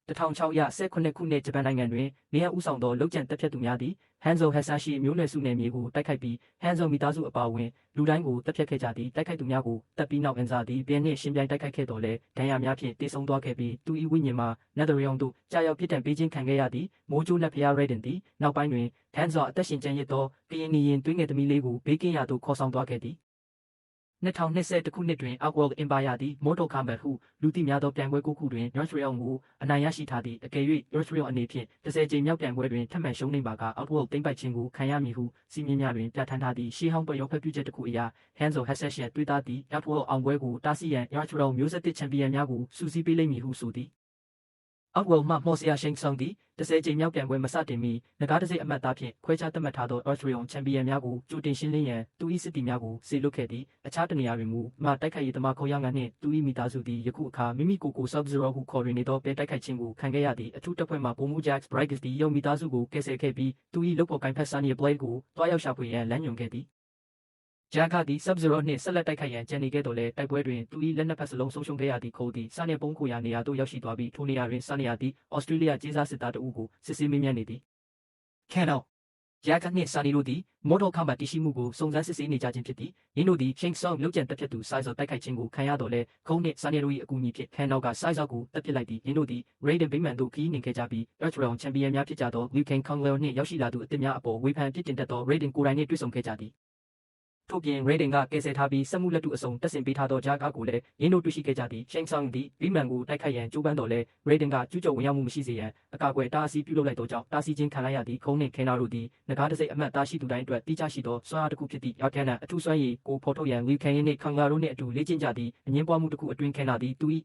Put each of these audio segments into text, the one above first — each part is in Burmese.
1619ခုနှစ်ဂျပန်နိုင်ငံတွင်နေရန်ဦးဆောင်သောလုပ်ကြံတပ်ဖြတ်သူများသည်ဟန်ဇိုဟက်ဆာရှိမျိုးနွယ်စုနယ်မြေကိုတိုက်ခိုက်ပြီးဟန်ဇိုမိသားစုအပါအဝင်လူတိုင်းကိုတပ်ဖြတ်ခဲ့ကြသည်တိုက်ခိုက်သူများကိုတပ်ပြီးနောက်အန်ဇာသည်ဘယ်နှင့်ရှင်ပြိုင်တိုက်ခိုက်ခဲ့တော်လဲဒဏ်ရာများဖြင့်တေဆုံးသွားခဲ့ပြီးသူ၏ဝိညာဉ်မှာနက်ဒရီယွန်သို့ကြာရောက်ပြစ်ဒဏ်ပေးခြင်းခံခဲ့ရသည်မိုးကြိုးနက်ဖျားရဲဒင်သည်နောက်ပိုင်းတွင်ဟန်ဇာအသက်ရှင်ကျန်ရစ်သောကရင်နီရင်တွင်းငယ်သမီးလေးကိုဘေးကင်းရာသို့ခေါ်ဆောင်သွားခဲ့သည်2021ခုနှစ်တွင် Outworld Empire သည် Mortal Kombat ဟုလူသိများသောပြိုင်ပွဲ9ခုတွင် North Realm ကိုအနိုင်ရရှိထားသည့်အကယ်၍ North Realm အနေဖြင့်10ကြိမ်မြောက်ပြိုင်ပွဲတွင်ထပ်မံရှုံးနိမ့်ပါက Outworld သိမ်းပိုက်ခြင်းကိုခံရမည်ဟုစီမင်းများတွင်ပြဋ္ဌာန်းထားသည့်ရှေးဟောင်းပွဲရောဖက်ပြုချက်တစ်ခုအရ Hanzo Hassashian တွေးသားသည့် Outworld အောင်ပွဲကိုတားဆီးရန် North Realm မျိုးဆက်သစ်ချန်ပီယံများကိုစုစည်းပေးလိမ့်မည်ဟုဆိုသည်Outworld မှမော်စရာရှိန်ဆောင်သည့်10ကြိမ်မြောက်ပြိုင်ပွဲမစတင်မီနဂါးတစိအမတ်သားဖြင့်ခွဲခြားသတ်မှတ်ထားသော North Realm ချန်ပီယံများကိုကြိုတင်ရှင်းလင်းရန်သူ၏စစ်တီများကိုစေလွှတ်ခဲ့သည်အခြားတနေရာတွင်မူမှတိုက်ခိုက်ရေးသမားခေါ်ရငန်းနှင့်သူ၏မိသားစုသည်ယခုအခါမိမိကိုယ်ကို Sub-Zero ဟုခေါ်နေသောပဲတိုက်ခိုက်ခြင်းကိုခံခဲ့ရသည့်အထူးတပ်ဖွဲ့မှဗိုလ်မှူး Jax Briggs သည်ရုံမိသားစုကိုကယ်ဆယ်ခဲ့ပြီးသူ၏လုပ်ဖော်ကိုင်ဖက် Sonya Blade ကိုတွားရောက်ရှာဖွေရန်လမ်းညွှန်ခဲ့သည်ဂျန်ကာသည် Sub-Zero နှင့်ဆက်လက်တိုက်ခိုက်ရန်ကြံနေခဲ့တော်လဲတိုက်ပွဲတွင်သူ၏လက်နက်ဖက်စလုံးဆုံးရှုံးခဲ့ရသည့်ခိုးသည်စာနယ်ပုံခိုရာနေရာသို့ရောက်ရှိသွားပြီးထိုနေရာတွင်စာနေရာသည်ဩစတြေးလျကျေးစားစစ်သားတဦးကိုစစ်ဆေးမေးမြန်းနေသည်Kanoဂျန်ကာနှင့်စာနီတို့သည် Mortal Kombat တည်ရှိမှုကိုစုံစမ်းစစ်ဆေးနေကြခြင်းဖြစ်သည်ယင်းတို့သည် Shang Tsung လုပ်ကြံတပ်ဖြတ်သူ Sizer တိုက်ခိုက်ခြင်းကိုခံရတော်လဲခုံးနှင့်စာနယ်တို့၏အကူအညီဖြင့် Kano က Sizer ကိုတပ်ပစ်လိုက်သည်ယင်းတို့သည် Raiden ဗိမာန်သို့ခရီးနှင်ခဲ့ကြပြီး Earth Realm ချန်ပီယံများဖြစ်ကြသော Liu Kang Kung Lao နှင့်ရောက်ရှိလာသူအသစ်များအပေါ်ဝေဖန်ပြစ်တင်တတ်သော Raiden ကိုယ်တိုင်နှင့်တွေ့ဆုံခဲ့ကြသည်ထို့ပြင် Raiden ကကယ်ဆယ်ထားပြီးစက်မှုလက်တုအစုံတက်ဆင်ပေးထားသောဂျာကားကိုလည်းရင်းတို့တွေ့ရှိခဲ့ကြသည် Shang Tsung သည်ဗိမာန်ကိုတိုက်ခိုက်ရန်ကြိုးပမ်းတော်လဲ Raiden ကကျူးကျော်ဝင်ရောက်မှုမရှိစေရန်အကာအကွယ်တားအဆီးပြုလုပ်လိုက်သောကြောင့်တားဆီးခြင်းခံလိုက်ရသည့်ခုံးနှင့်ခဲနာတို့သည်နဂါးတစိအမတ်သားရှိသူတိုင်းအတွက်တိကျရှိသောစွမ်းအားတစ်ခုဖြစ်သည့် Arcana အထူးစွမ်းရည်ကိုဖော်ထုတ်ရန် Liu Kang နှင့် Kung Lao တို့နှင့်အတူလေ့ကျင့်ကြသည့်အငင်းပွားမှုတစ်ခုအတွင်းခဲနာသည်သူ၏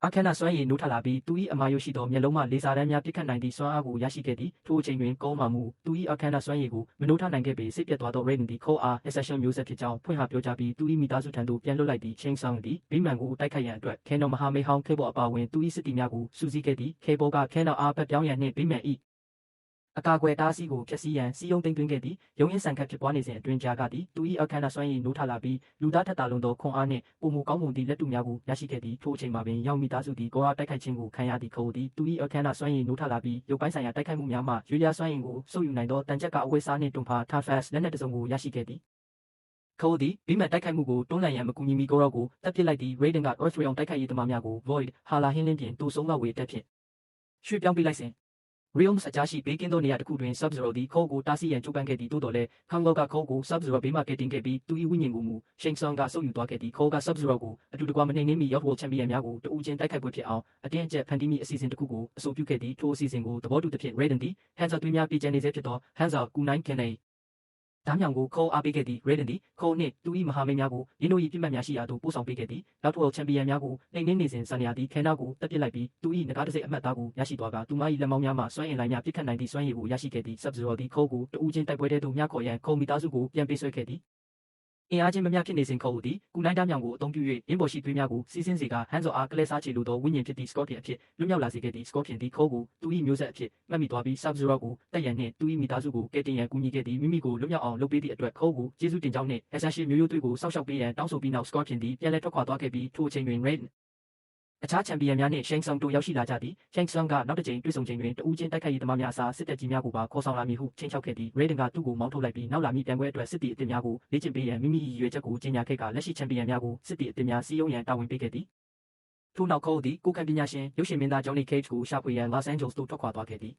Arcana စွမ်းရည်နိုးထလာပြီးသူ၏အမာယုရှိသောမျက်လုံးမှလေဆာတန်းများပစ်ခတ်နိုင်သည့်စွမ်းအားကိုရရှိခဲ့သည်ထိုအချိန်တွင်ကောမှမူသူ၏ Arcana စွမ်းရည်ကိုမနိုးထနိုင်ခဲ့ပေစိတ်ပြတ်သွားသော Raiden သည်ခိုးအား Assassin မျိုးဆက်ဖြစ်ကြောင်းဖွင့်ဟပြောကြားပြီးသူ၏မိသားစုထံသို့ပြန်လွှတ်လိုက်သည့် Shang Tsung သည်ဗိမာန်ကိုတိုက်ခိုက်ရန်အတွက် Kano မဟာမိတ်ဟောင်း Cable အပါအဝင်သူ၏စစ်တီများကိုစုစည်းခဲ့သည် Cable က Kano အားဖက်ပြောင်းရန်နှင့်ဗိမာန်၏အကာအကွယ်တားဆီးကိုဖျက်ဆီးရန်စီယုံသိမ်းသွင်းခဲ့သည်ရုံးရင်းဆန်ခတ်ဖြစ်ပွားနေစဉ်အတွင်းကြားကသည်သူ၏Arcanaစွမ်းရည်နိုးထလာပြီးလူသားထက်သာလွန်သောခွန်အားနှင့်ပုံမူကောင်းမွန်သည့်လက်တုများကိုရရှိခဲ့သည်ထိုအချိန်မှာပင်ရောင်မိသားစုသည်ကောအားတိုက်ခိုက်ခြင်းကိုခံရသည့်ခိုးသည်သူ၏Arcanaစွမ်းရည်နိုးထလာပြီးရုပ်ပိုင်းဆိုင်ရာတိုက်ခိုက်မှုများမှရွေလျားစွမ်းရည်ကိုစုပ်ယူနိုင်သောတန်ချက်ကအဝိစားနှင့်တွန်ဖာ Tarfast လက်နက်တစ်စုံကိုရရှိခဲ့သည်ခိုးသည်ဗိမာန်တိုက်ခိုက်မှုကိုတွန်းလှန်ရန်မကူညီမီကိုရောကိုတပ်ပစ်လိုက်သည့် Raiden က Earth Realm တိုက်ခိုက်ရေးသမားများကို Void ဟာလာဟင်းလင်းပြင်တူဆုံးလောက်ဝေတက်ဖြင့်ရွှေ့ပြောင်းပေးလိုက်စဉ်Realms အကြားရှိဘေးကင်းသောနေရာတစ်ခုတွင် Sub-Zero သည်ခိုးကိုတားဆီးရန်ကြိုးပမ်းခဲ့သည်သို့တော်လည်း Kung Lao ကခိုးကို Sub-Zero ဘေးမှကယ်တင်ခဲ့ပြီးသူ၏ဝိညာဉ်ကိုမူ Shang Tsung ကဆုပ်ယူသွားခဲ့သည်ခိုးက Sub-Zero ကိုအတူတကွမနှိမ်နင်းမီ Outworld ချန်ပီယံများကိုတဦးချင်းတိုက်ခိုက်ပွဲဖြစ်အောင်အတင်းအကျပ်ဖန်တီးမည့်အစီအစဉ်တစ်ခုကိုအဆိုပြုခဲ့သည်ထိုအစီအစဉ်ကိုသဘောတူသဖြင့် Raiden သည် Hanzo သွေးများပြေကျန်နေစေဖြစ်သော Hanzo Kunai Kenaiဓာမြောင်ကိုခိုးအားပေးခဲ့သည် Raiden သည်ခိုးနှင့်သူ၏မဟာမိတ်များကိုရင်းတို့၏ပြစ်မှတ်များရှိရာသို့ပို့ဆောင်ပေးခဲ့သည် Outworld ချန်ပီယံများကိုနှိမ်နင်းနေစဉ်စာနေရာသည် Kano ကိုတပ်ပစ်လိုက်ပြီးသူ၏နဂါးတစိအမတ်သားကိုရရှိသွားကသူမ၏လက်မောင်းများမှစွမ်းအင်လိုင်းများပစ်ခတ်နိုင်သည့်စွမ်းရည်ကိုရရှိခဲ့သည် Sub-Zero သည်ခိုးကိုတဦးချင်းတိုက်ပွဲထဲသို့မျှခေါ်ရန်ခုံမိသားစုကိုပြန်ပေးဆွဲခဲ့သည်အင်အားချင်းမမျှဖြစ်နေစဉ်ခိုးသည်ကုနိုင်ဓာမြောင်ကိုအသုံးပြု၍ရင်းပေါ်ရှိသွေးများကိုစီးဆင်းစေကဟန်ဇော်အားကလဲစားချေလိုသောဝိညာဉ်ဖြစ်သည့် Scorpion အဖြစ်လွတ်မြောက်လာစေခဲ့သည် Scorpion သည်ခိုးကိုသူ၏မျိုးဆက်အဖြစ်မှတ်မိသွားပြီး Sub-Zero ကိုတိုက်ရန်နှင့်သူ၏မိသားစုကိုကယ်တင်ရန်ကူညီခဲ့သည်မိမိကိုလွတ်မြောက်အောင်လုပ်ပေးသည့်အတွက်ခိုးကိုကျေးဇူးတင်ကြောင်းနှင့် Assassin မျိုးရိုးသွေးကိုစောင့်ရှောက်ပေးရန်တောင်းဆိုပြီးနောက် Scorpion သည်ပြန်လည်ထွက်ခွာသွားခဲ့ပြီးထိုအချိန်တွင် Raidenအခြားချန်ပီယံများနှင့် Shang Tsung တို့ရောက်ရှိလာကြသည် Shang Tsung ကနောက်တစ်ကြိမ်တွေ့ဆုံချိန်တွင်တဦးချင်းတိုက်ခိုက်ရေးသမားများအစားစစ်တပ်ကြီးများကိုပါခေါ်ဆောင်လာမည်ဟုချိန်ချောက်ခဲ့သည် Raiden ကသူ့ကိုမောင်းထုတ်လိုက်ပြီးနောက်လာမည့်ပြိုင်ပွဲအတွက်စစ်တီအသစ်များကိုလေ့ကျင့်ပေးရန်မိမိ၏ရွေချက်ကိုကြေညာခဲ့ကလက်ရှိချန်ပီယံများကိုစစ်တီအသစ်များစီးရုံးရန်တာဝန်ပေးခဲ့သည်ထို့နောက်ခိုးသည်ကိုယ်ခံပညာရှင်ရုပ်ရှင်မင်းသား Johnny Cage ကိုရှာဖွေရန် Los Angeles သို့ထွက်ခွာသွားခဲ့သည်